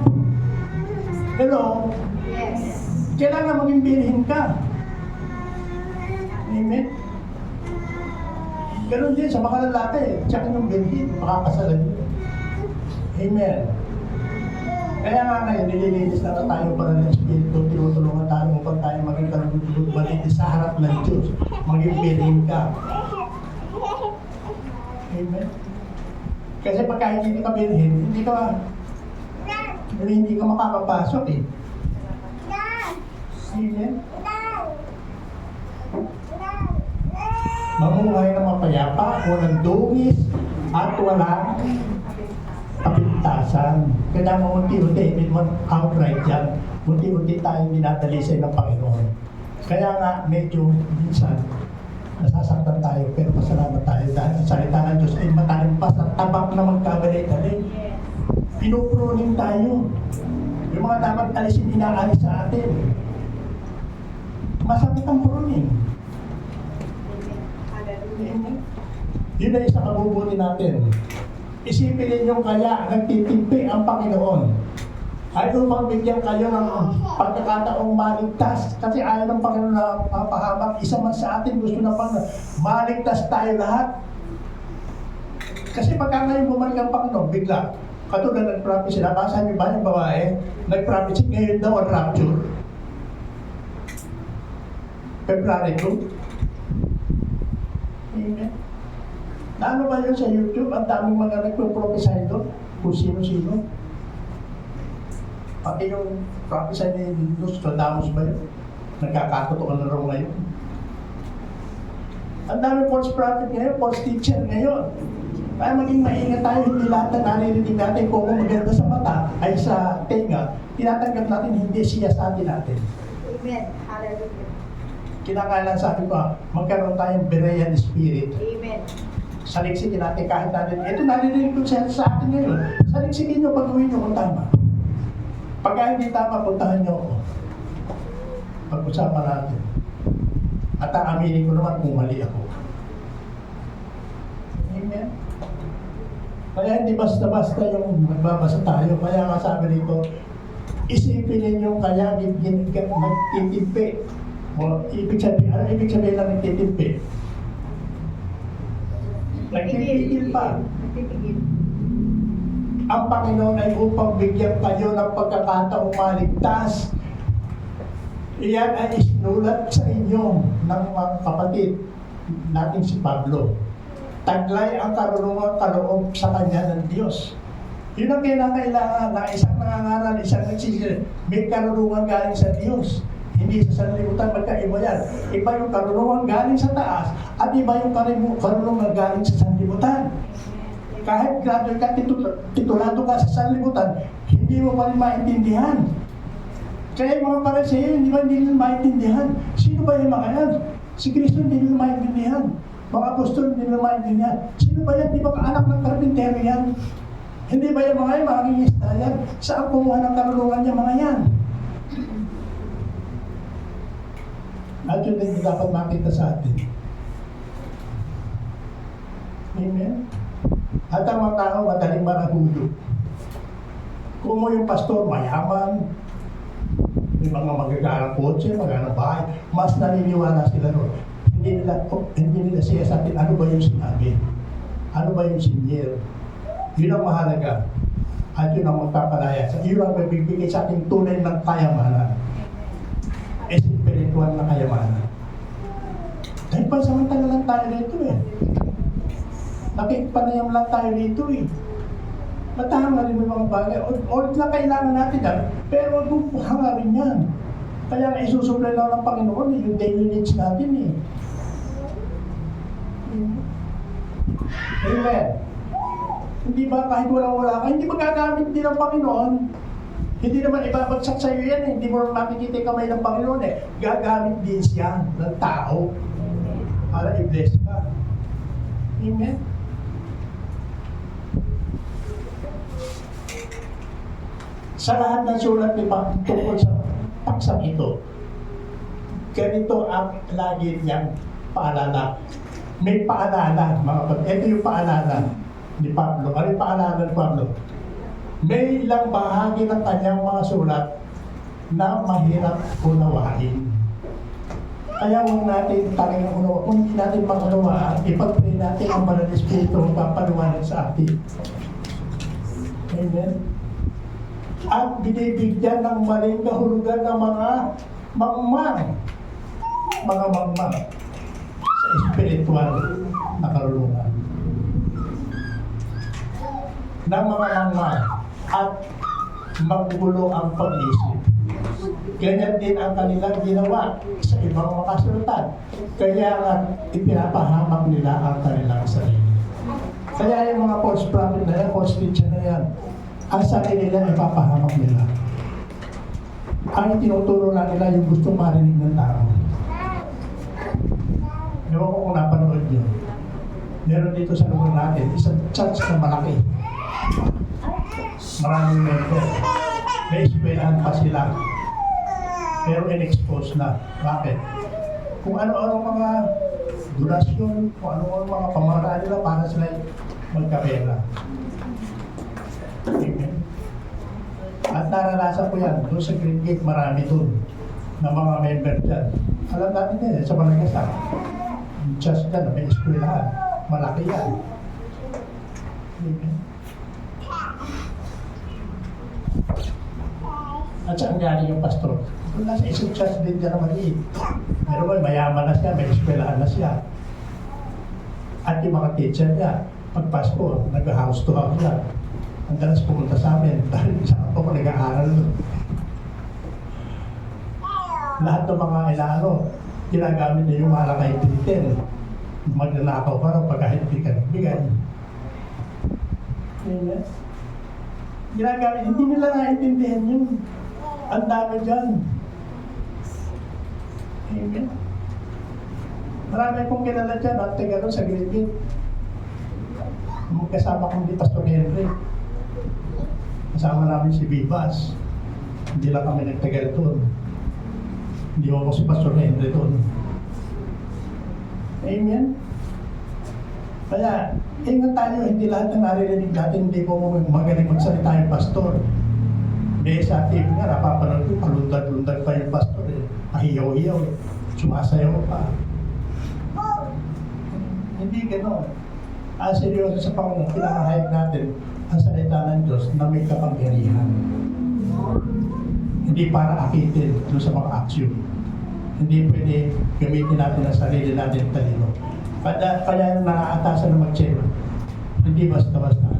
Hello? Yes. Kailangan maging bilhin ka. Amen? Ganon din sa mga lalaki, tsaka yung bilhin, makakasalan nyo. Amen? Kaya nga ngayon, nililinis na tayo para ng Espiritu, tinutulungan tayo upang tayo maging kalugod malinis sa harap ng Diyos, maging bilhin ka. Amen? Kasi pagka hindi ka bilhin, hindi ka makakapasok eh. Amen? Mamuhay na mapayapa, walang dungis, at walang kapintasan. Kaya unti-unti, hindi mo outright yan. Unti-unti tayong dinadalisay ng Panginoon. Kaya nga, medyo minsan, nasasaktan tayo, pero pasalamat tayo dahil ang salita ng Diyos ay matalimpas at tabak na magkabalik-balik. Pinupruning tayo. Yung mga dapat alisin, inaalis sa atin. Masakit ang pruning. Yun ay isa kabubuti natin. Isipin ninyo kaya nagtitimpi ang Panginoon ay upang bigyan kayo ng pagkakataong maligtas. Kasi ayaw ng Panginoon na papahamak. Isa man sa atin gusto na pang maligtas tayo lahat. Kasi pagka ngayon bumalik ang Panginoon, bigla. Katulad nag-prophecy, nabasa niyo ba yung babae? Nag-prophecy, ngayon daw ang rapture. February 2. Amen. Ano ba yun sa YouTube? Ang daming mga nagpo-prophesy doon. Kung sino-sino. Pati yung prophesy ni Nostradamus ba yun? Nagkakatotoo na raw ngayon. Ang daming false prophet ngayon, false teacher ngayon. Kaya maging maingat tayo, hindi lahat na naririnig natin kung maganda sa mata ay sa tenga, tinatanggap natin, hindi siya sa atin natin. Amen. Hallelujah. Kinakailan sabi ko, magkaroon tayong Berean spirit. Amen. Saliksikin natin kahit natin. Ito naririnig ko siya sa atin ngayon. Saliksikin nyo, pag-uwi nyo kung tama. Pagka hindi tama, puntahan nyo ako. Pag-usapan natin. At aaminin ko naman kung mali ako. Amen. Kaya hindi basta-basta yung nagbabasa tayo. Kaya nga sabi nito, isipin ninyo kaya nagtitimpi. O, ibig sabihin lang nagtitimpi? Nagtitigil pa. Nagtitigil. Ang Panginoon ay upang bigyan kayo ng pagkakataong maligtas. Iyan ay isinulat sa inyo ng mga kapatid nating si Pablo. Taglay ang karunungan kaloob sa kanya ng Diyos. Yun ang kailangan na isang nangangaral, isang nagsisil, may karunungan galing sa Diyos. Hindi sa sanlibutan, magkaiba yan. Iba yung karunungan galing sa taas at iba yung karunungan galing sa sanlibutan. Kahit graduate ka, titulado ka sa sanlibutan, hindi mo pa rin maintindihan. Kaya yung mga Pariseo, hindi nila maintindihan. Sino ba yung mga yan? Si Kristo hindi nila maintindihan. Mga apostol hindi nila maintindihan. Sino ba yan? Di ba kaanak ng karpintero yan? Hindi ba yung mga yan, makakingista yan? Saan kumuha ng karunungan niya mga yan? At yun din dapat makita sa atin. Amen? At ang mga tao madaling marahulo. Kung mo yung pastor, mayaman, may mga magagarang kotse, magagarang bahay, mas naniniwala sila ron. Hindi nila siya sa atin, ano ba yung sinabi? Ano ba yung sinyer? Yun ang mahalaga. At yun ang magpapalaya. Yun ang magbibigay sa ating tunay ng kayamanan. Espiritual na kayamanan. Dahil pansamantala lang tayo dito eh. Nakikipanayam lang tayo dito eh. Matama rin yung mga bagay. Ulit lang kailangan natin yan. Pero huwag mong hangarin yan. Kaya nga isusupply lang ng Panginoon eh, yung daily needs natin eh. Amen. Hindi ba kahit walang-wala ka, hindi magagamit din ng Panginoon. Hindi naman ibabagsak sa iyo yan eh. Hindi mo makikita yung kamay ng Panginoon eh. Gagamit din siya ng tao para i-bless ka. Amen? Sa lahat ng sulat ni Panginoon tungkol sa paksang ito, ganito ang lagi niyang paalala. May paalala, mga kapatid. Ito yung paalala ni Pablo. Ano yung paalala ni Pablo? May ilang bahagi ng kanyang mga sulat na mahirap unawain. Kaya huwag natin talagang unawa. Kung hindi natin mag-unawaan, ipag-pray natin ang Banal na Espiritu ang papaliwanag sa atin. Amen? at binibigyan ng maling kahulugan ng mga mangmang. Mga mangmang sa espiritual na karunungan. Ng mga mangmang at magulo ang pag-isip. Ganyan din ang kanilang ginawa sa ibang makasultan. Kaya nga ipinapahamak nila ang kanilang sarili. Kaya yung mga false prophet na yan, false teacher na yan, ang sarili nila ipapahamak nila. Ang tinuturo lang nila yung gustong marinig ng tao. Ewan ko kung napanood nyo. Meron dito sa lugar natin, isang church na malaki. Maraming member. May eskwelahan pa sila. Pero in-expose na. Bakit? Kung ano-ano mga donasyon, kung ano-ano mga pamaraan nila para sila magkapera. Amen. At naranasan ko yan. Doon sa Green Gate, marami doon na mga member dyan. Alam natin yan, sa Malagasy. Just dyan, may eskwelahan. Malaki yan. Amen. At saan galing yung pastor? Kung nasa isang church din dyan na maliit. Pero mayaman na siya, may eskwelahan na siya. At yung mga teacher niya, pag Pasko, nag-house to house yan. Ang dalas pumunta sa amin, dahil isa ako nag-aaral doon. Lahat ng mga ilaano, ginagamit niya yung malakay titin. Magnanakaw ka raw pag hindi ka nagbigay. Amen. Ginagamit, hindi nila naintindihan yun. Ang dami dyan. Amen. Marami akong kilala dyan at taga doon sa Green Gate. Kasama kong di Pastor Henry. Kasama namin si Vivas. Hindi lang kami nagtagal doon. Hindi ako si Pastor Henry doon. Amen. Kaya, ingat tayo, hindi lahat ng naririnig natin, hindi ko magaling magsalita yung pastor. Hindi sa TV nga, napapanood ko, palundag-lundag pa yung pastor eh. Pahiyaw-hiyaw eh. Sumasayaw pa. Hindi gano'n. Ang seryoso sa Panginoon, pinakahayag natin ang salita ng Diyos na may kapangyarihan. Hindi para akitin doon sa mga aksyon. Hindi pwede gamitin natin ang sarili natin talino. Kaya naaatasan na mag-check. Hindi basta-basta.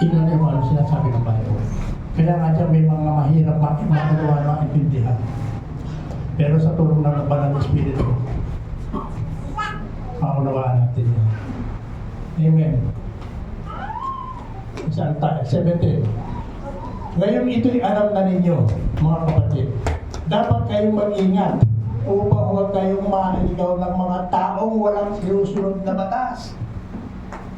Tingnan niyo ano sinasabi ng Bible. Kaya nga dyan may mga mahirap makagawa na maintindihan. Pero sa tulong ng Banal na Espiritu, maunawaan natin yan. Amen. Saan tayo? 17. Ngayon ito'y alam na ninyo, mga kapatid. Dapat kayong mag-ingat upang huwag kayong maaligaw ng mga taong walang sinusunod na batas.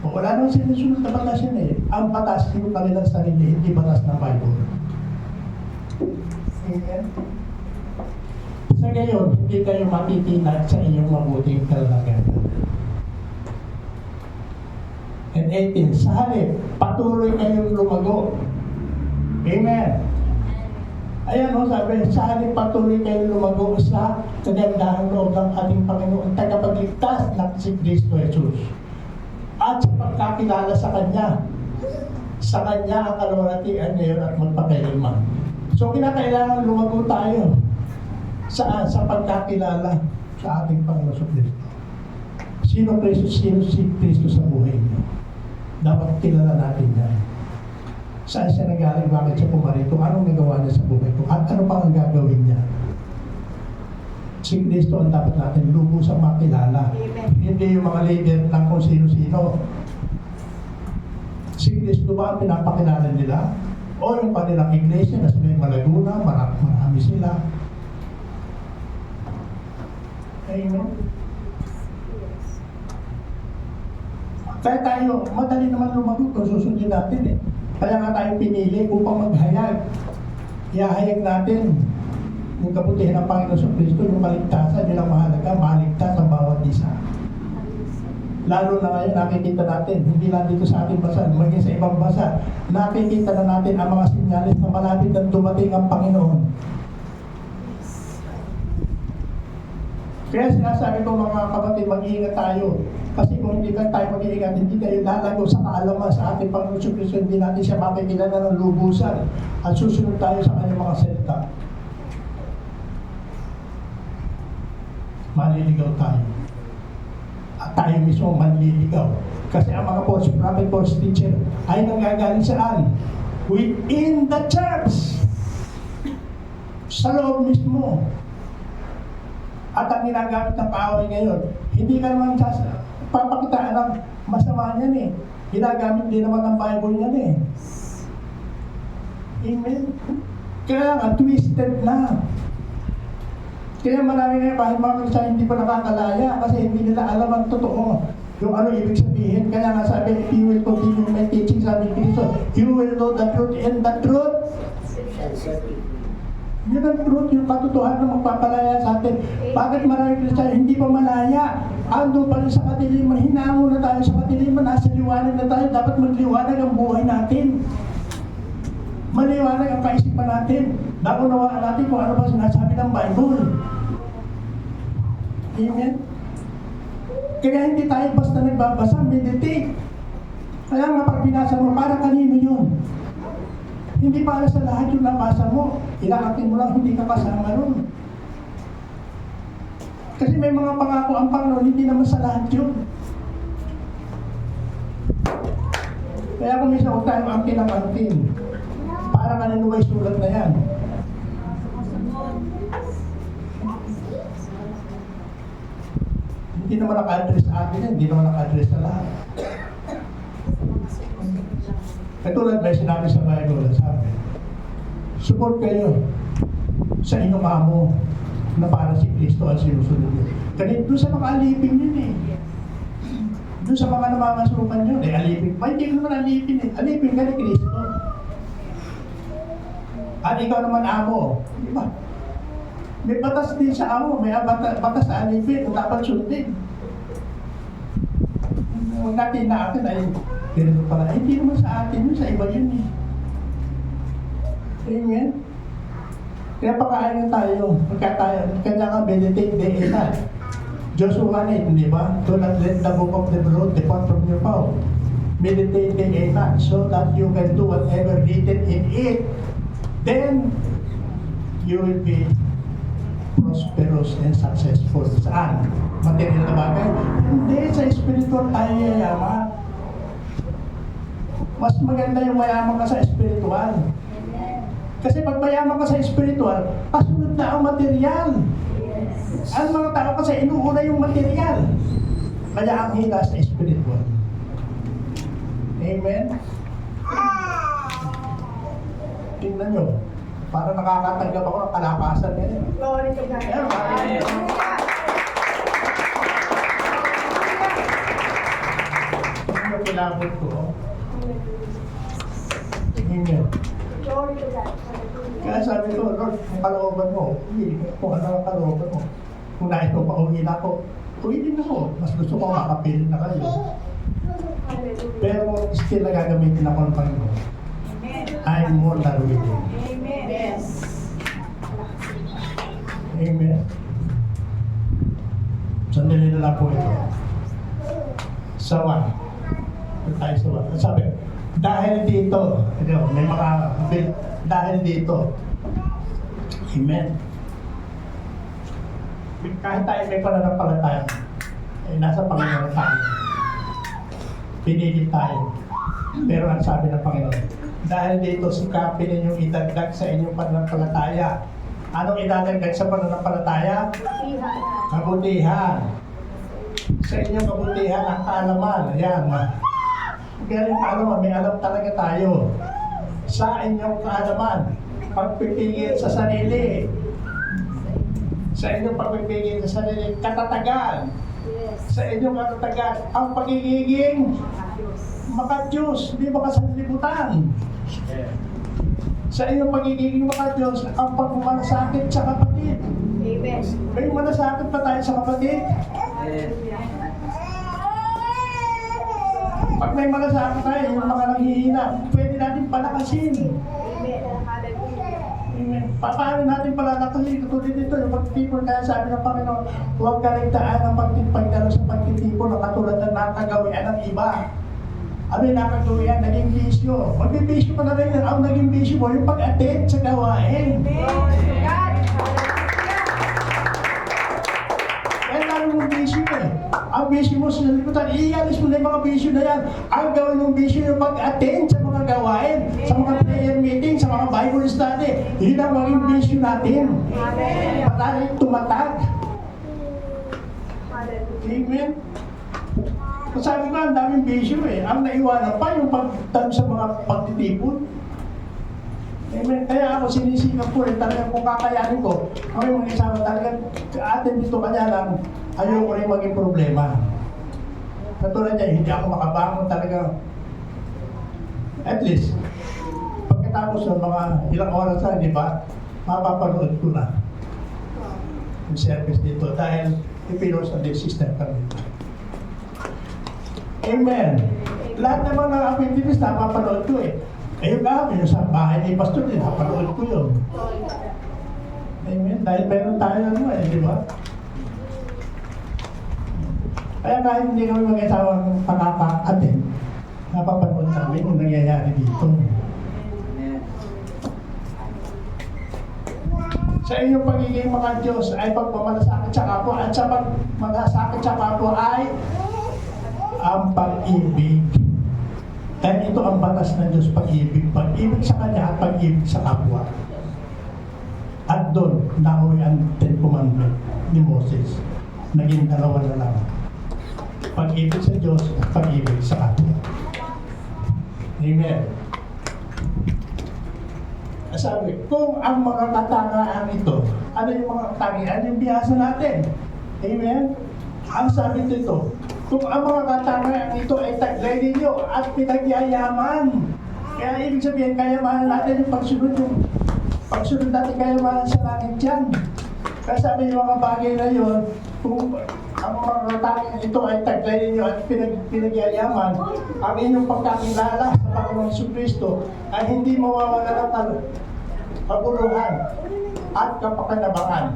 O wala nang sinusunod na batas yan eh. Ang batas yung kanilang sarili, hindi batas ng Bible. Amen. Sa gayon, hindi kayo matitinag sa inyong mabuting kalagayan. And 18, sa halip, patuloy kayong lumago. Amen. Ayan o, sabi, sa halip patuloy kayong lumago sa kagandahang loob ng ating Panginoon, tagapagligtas na si Kristo Jesus. At sa pagkakilala sa Kanya ang kalwalhatian ngayon at magpakailanman. So, kinakailangan lumago tayo. Saan? Sa pagkakilala sa ating Panginoon sa Kristo. Sino Kristo? Sino si Kristo sa buhay niyo? Dapat kilala natin yan. Saan siya nagaling? Bakit siya pumarito? Anong nagawa niya sa buhay ko? At ano pa ang gagawin niya? Si Kristo ang dapat natin lubusang makilala. Hindi yung mga leader lang kung sino-sino. Si Kristo ba ang pinapakilala nila? O yung kanilang iglesia na sila yung Malaguna, marami sila. Amen. Kaya tayo, madali naman lumago kung susundin natin eh. Kaya nga tayo pinili upang maghayag. Ihahayag natin yung kabutihan ng Panginoon sa Kristo, yung kaligtasan, yun ang mahalaga, maligtas ang bawat isa. Lalo na ngayon, nakikita natin, hindi lang dito sa ating bansa, maging sa ibang bansa, nakikita na natin ang mga sinyalis na malapit na dumating ang Panginoon. Kaya sinasabi ko mga kapatid, mag-iingat tayo. Kasi kung hindi ka tayo mag-iingat, hindi tayo lalago sa kaalaman sa ating Panginoon Hesus Kristo, hindi natin siya makikilala ng lubusan at susunod tayo sa kanyang mga salita. Maliligaw tayo. At tayo mismo manliligaw. Kasi ang mga false prophet, false teacher ay nanggagaling saan? Within the church. Sa loob mismo. At ang ginagamit ng kaaway ngayon, hindi ka naman papakitaan ng masama niyan eh. Ginagamit din naman ng Bible niyan eh. Amen? Kaya nga, twisted na. Kaya marami na kahit mga Kristiyan hindi pa nakakalaya kasi hindi nila alam ang totoo. Yung ano ibig sabihin. Kaya nga sabi, if you will continue my teaching, sabi ni Kristo, you will know the truth and the truth. Yun ang truth, yung katotohanan na magpapalaya sa atin. Bakit marami Kristiyan hindi pa malaya? Ando pa rin sa katiliman, hinango na tayo sa katiliman, nasa liwanag na tayo, dapat magliwanag ang buhay natin. Maliwanag ang kaisipan natin. Naunawaan natin kung ano ba sinasabi ng Bible. Amen? Kaya hindi tayo basta nagbabasa, meditate. Kaya nga pag binasa mo, para kanino yun? Hindi para sa lahat yung nabasa mo. Ilakatin mo lang, hindi ka kasama ron. Kasi may mga pangako ang Panginoon, hindi naman sa lahat yun. Kaya kung minsan huwag tayong angkin ng angkin. Para kanino ba sulat na yan? Hindi naman naka-address sa atin yan, hindi naman naka-address sa lahat. Katulad may sinabi sa Bible, sabi, support kayo sa inyong amo na para si Kristo ang sinusunod nyo. Ganito doon sa mga alipin yun eh. Doon sa mga namamasukan yun eh, alipin. Ba, hindi ko naman alipin eh. Alipin ka ni Kristo. At ikaw naman amo. Di ba? May batas din sa amo, may batas sa alipin, dapat sundin. Huwag natin na atin ay ganito pala. Hindi naman sa atin yun, sa iba yun eh. Amen? Kaya pakain tayo. Kaya nga meditate day and night. Joshua 8, di ba? Do not let the book of the road depart from your mouth. Meditate day and night so that you can do whatever written in it. Then, you will be prosperous and successful. Saan? Material na bagay? Hindi, sa spiritual tayo yayaman. Mas maganda yung mayaman ka sa spiritual. Kasi pag mayaman ka sa spiritual, pasunod na ang material. Ang mga tao kasi inuuna yung material. Kaya ang hila sa spiritual. Amen? Tingnan nyo. Para nakakatanggap ako ng kalakasan ngayon. Glory to God. Ayan, Amen. ano kilabot ko? Amen. Glory to God. Kaya sabi ko, Lord, ang kalooban mo, hindi kung ano ang kalooban mo. Kung nais mo pa uwi na ako, uwi din ako. Mas gusto ko makapilit na kayo. Hallelujah. Pero still na gagamitin ako ng Panginoon. I'm more than willing. Amen. Yes. Amen. Sandali na lang po ito. Sawa. Tayo sawa. Sabi, dahil dito, may mga dahil dito. Amen. Kahit tayo may pananampalataya, eh, nasa Panginoon tayo. Pinili tayo. Pero ang sabi ng Panginoon, dahil dito sikapin ninyong idagdag sa inyong pananampalataya. Anong idadagdag sa pananampalataya? Kabutihan. Sa inyong kabutihan ang kaalaman. Ayan. Kaya yung kaalaman, may alam talaga tayo. Sa inyong kaalaman, pagpipigil sa sarili. Sa inyong pagpipigil sa sarili, katatagan. Sa inyong katatagan, ang pagiging maka-Diyos, hindi makasanlibutan. Sa iyong pagiging maka-Diyos, ang pagmalasakit sa kapatid. Amen. May malasakit pa tayo sa kapatid. Pag may malasakit tayo, yung mga nanghihina, pwede natin palakasin. Amen. Hallelujah. Amen. Paano natin palalakasin? Katulad dito, yung pagtitipon, kaya sabi ng Panginoon, huwag kaligtaan ang pagdalo sa pagtitipon na katulad ng nakagawian ng iba. Ano yung nakagawian? Naging bisyo. Magbibisyo pa na rin. Ang naging bisyo mo, yung pag-attend sa gawain. Glory to God. Kaya lalo mong bisyo eh. Ang bisyo mo sa liputan, ialis mo na yung mga bisyo na yan. Ang gawin mong bisyo yung pag-attend sa mga gawain, sa mga prayer meeting, sa mga Bible study. Yun ang maging bisyo natin. Hallelujah. Patayin tumatag. Hallelujah. Amen. Sabi ko, ang daming bisyo eh. Ang naiwanan pa yung pagdalo sa mga pagtitipon. Amen. Kaya ako sinisikap ko rin talagang kung kakayanin ko. Kami mga isama talagang atin dito kanya lang, ayoko rin maging problema. Katulad niya, hindi ako makabangon talaga. At least, pagkatapos ng mga ilang oras na, di ba, mapapanood ko na yung service dito dahil ipinos na din system kami. Amen. Lahat naman ng activities napapanood ko eh. Ayun nga, yung sa bahay ni Pastor din, napanood ko yun. Amen. Dahil meron tayo ano eh, di ba? Kaya kahit hindi kami mag-asawang pakaka-attend, napapanood namin yung nangyayari dito. Amen. Sa inyong pagiging mga Diyos ay pagmamalasakit sa kapwa at sa pagmalasakit sa kapwa ay ang pag-ibig. Dahil ito ang batas ng Diyos, pag-ibig. Pag-ibig sa Kanya at pag-ibig sa kapwa. At doon, nahuwi ang Ten Commandment ni Moses. Naging dalawa na lang. Pag-ibig sa Diyos at pag-ibig sa kapwa. Amen. Sabi, kung ang mga katangahan ito, ano yung mga katangian? Yung biyasa natin. Amen? Ang sabi dito, kung ang mga katangahan ito ay taglay ninyo at pinagyayaman. Kaya ibig sabihin, kayamanan natin yung pagsunod natin kayamanan sa langit yan. Kaya sabi yung mga bagay na yun, kung ang mga katangahan ito ay taglay ninyo at pinagyayaman, ang inyong pagkakilala sa Panginoong Jesucristo ay hindi mawawala ng paguluhan at kapakinabangan.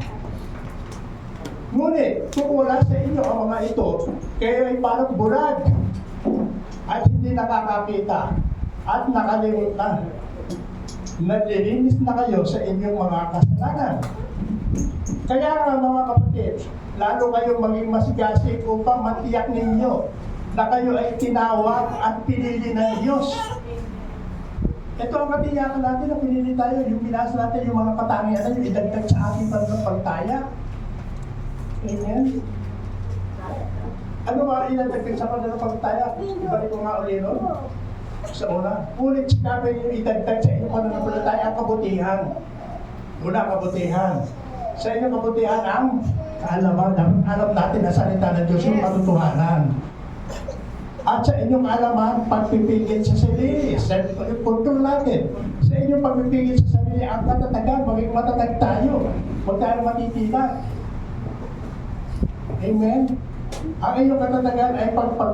Ngunit, kung wala sa inyo ang mga ito, kayo ay parang bulag at hindi nakakakita at nakalimot na. Naglilinis na kayo sa inyong mga kasalanan. Kaya nga mga kapatid, lalo kayong maging masigasig upang matiyak ninyo na kayo ay tinawag at pinili ng Diyos. Ito ang katiyakan natin na pinili tayo, yung binasa natin yung mga katangian yung idagdag sa ating pananampalataya. Amen. Ano nga inadagdag sa pananampalataya? Ibalik ko nga ulit nun. Sa una, ulit kami yung idagdag sa inyong pananampalataya ang kabutihan. Una, kabutihan. Sa inyong kabutihan ang kaalaman. Alam natin na salita ng Diyos yung katotohanan. At sa inyong alaman, pagpipigil sa sarili. Sa punto natin, sa inyong pagpipigil sa sarili, ang katatagan, maging matatag tayo. Huwag tayo matitilan. Amen? Ang inyong katatagan ay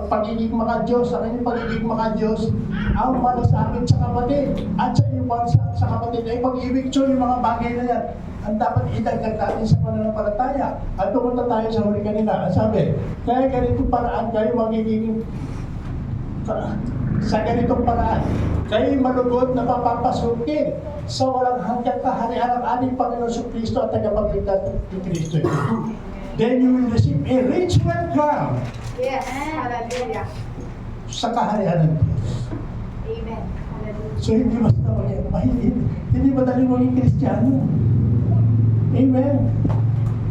pagiging mga Diyos. Ang inyong pagiging mga Diyos, ang malasakit sa kapatid. At sa inyong malasakit sa kapatid ay pag-ibig. So, yung mga bagay na yan, ang dapat idagdag natin sa pananampalataya. At pumunta tayo sa huli kanina. Sabi, kaya ganito paraan kayo magiging sa ganitong paraan, kayo malugod na papapasukin sa walang hanggang kaharian ng ating Panginoon Jesucristo at tagapagligtas ni Kristo. Then you will receive a rich welcome Yes. Hallelujah. sa kaharian ng Diyos. Amen. Hallelujah. So hindi basta mahigit, hindi madaling maging Kristiyano. Amen.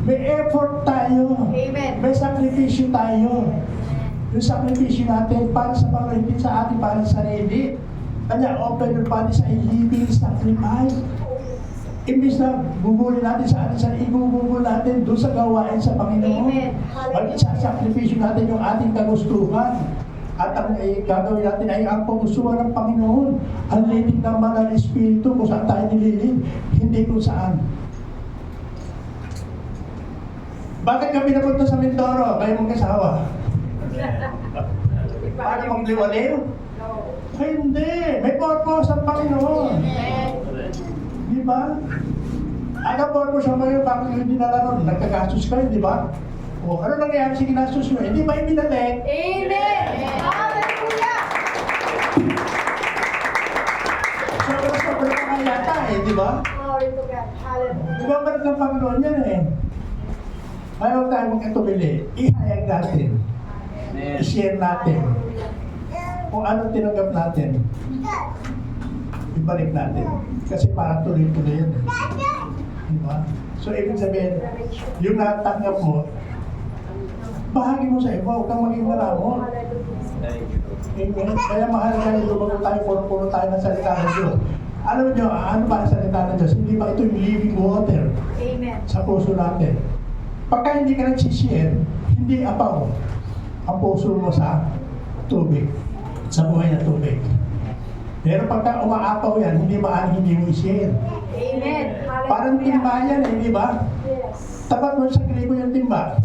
May effort tayo. Amen. May sakripisyo tayo. Yung sakripisyo natin para sa mga hindi sa ating para sa sarili. Kanya open your body sa living sacrifice. Imbis na bubuli natin sa ating sarili, ibubuli natin doon sa gawain sa Panginoon. Amen. Mag-isasakripisyo natin yung ating kagustuhan. At ang gagawin natin ay ang pagustuhan ng Panginoon. Ang leading ng Banal na Espiritu kung saan tayo nililid, hindi kung saan. Bakit kami napunta sa Mindoro? Kayo mong kasawa? Para magliwaliw? No. Ay, hindi. May purpose ang Panginoon. Amen. Di ba? Ano purpose mo yun? Bakit yung dinala ron? Nagkagastos kayo, di ba? O ano nangyayari sa ginastos nyo? Hindi ba ibinalik? Amen. Hallelujah. Sobra-sobra pa nga yata eh, di ba? Glory to God. Hallelujah. Ibabalik ng Panginoon yan eh. Ayaw tayo magkatubili. Ihayag natin. Amen. I-share natin. Kung anong tinanggap natin, ibalik natin. Kasi parang tuloy-tuloy yan. Diba? So, ibig sabihin, yung natanggap mo, bahagi mo sa iba, huwag kang maging malamon. Thank you. Amen. Kaya mahal ka nyo, lumago tayo, puro-puro tayo ng salita ng Diyos. Alam nyo, ano ba ang salita ng Diyos? Hindi ba ito yung living water Amen. sa puso natin? Pagka hindi ka nagsishare, hindi apaw ang puso mo sa tubig, sa buhay na tubig. Pero pagka umaapaw yan, hindi maaari hindi mo i-share. Amen. Parang timba yan eh, di ba? Yes. Tapat mo sa gripo yung timba.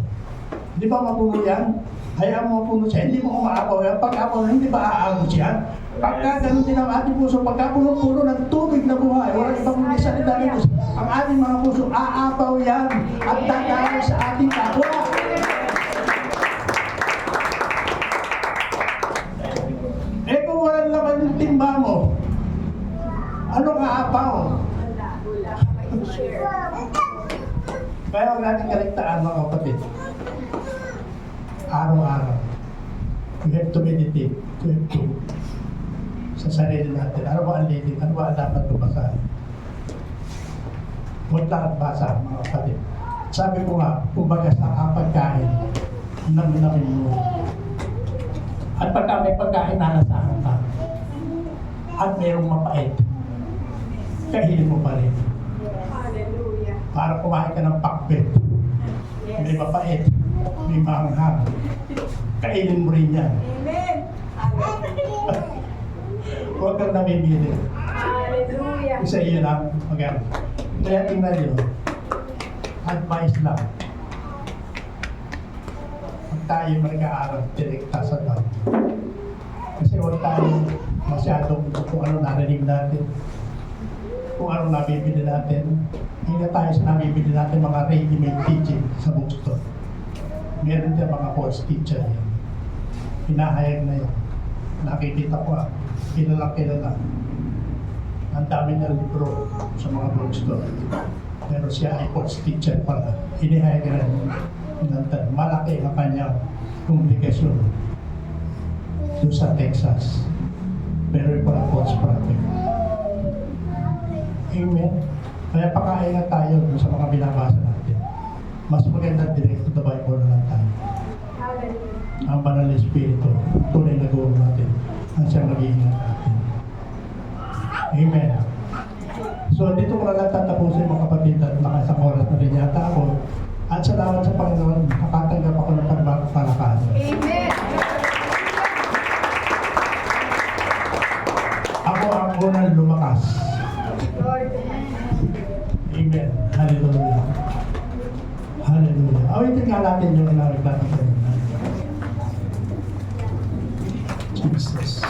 Di ba mapuno yan? Hayaan mo mapuno siya, hindi mo umaapaw yan. Pag-apaw yan, hindi ba aagos yan? Pagka ganun din ang ating puso, pagka puno-puno ng tubig na buhay, walang ibang mga salita ng Diyos, ang ating mga puso, aapaw yan at dadaan sa ating kapwa. Eh kung walang laman yung timba mo, anong aapaw? Wala ka ma-share. Kaya huwag natin kaligtaan mga kapatid. Araw-araw. We have to meditate. We have to sa sarili natin. Ano ba ang leading? Ano ba ang dapat babasahin? Huwag lang basa mga kapatid. Sabi ko nga, kumbaga sa pagkain, namin mo. At pagka may pagkain nalasahan ka, at mayroong mapait, kainin mo pa rin. Hallelujah. Para kumain ka ng pakbet. May Yes. mapait, may maanghang. Kainin mo rin yan. Amen. Hallelujah. Huwag kang namimili. Hallelujah. Isa iyon ang maganda. Kaya tingnan nyo, advice lang. Huwag tayo mag-aaral direkta sa Lord. Kasi huwag tayo masyadong kung ano narinig natin, kung ano nabibili natin. Hindi na tayo sa nabibili natin mga ready-made teaching sa bookstore. Meron din mga course teacher yan. Pinahayag na yan. Nakikita ko kilala. Ang dami na libro sa mga bookstore. Pero siya ay course teacher pala. Hinihayag na rin. Malaki ang kanyang publikasyon doon sa Texas. Pero yung pala course prophet. Amen. Kaya pakain na tayo doon sa mga binabasa natin. Mas maganda direct to the Bible na lang tayo. Hallelujah. Ang banal na Espiritu, tunay na guro natin, ang siyang nag-iingat natin. Amen. So dito ko na lang tatapusin mga kapatid at nakasang oras na rin yata ako. At salamat sa Panginoon, nakatanggap ako ng pagpapalakasan. Amen. Ako ang unang lumakas. Glory to God. Amen. Hallelujah. Hallelujah. Awitin nga natin yung inawit natin. Jesus.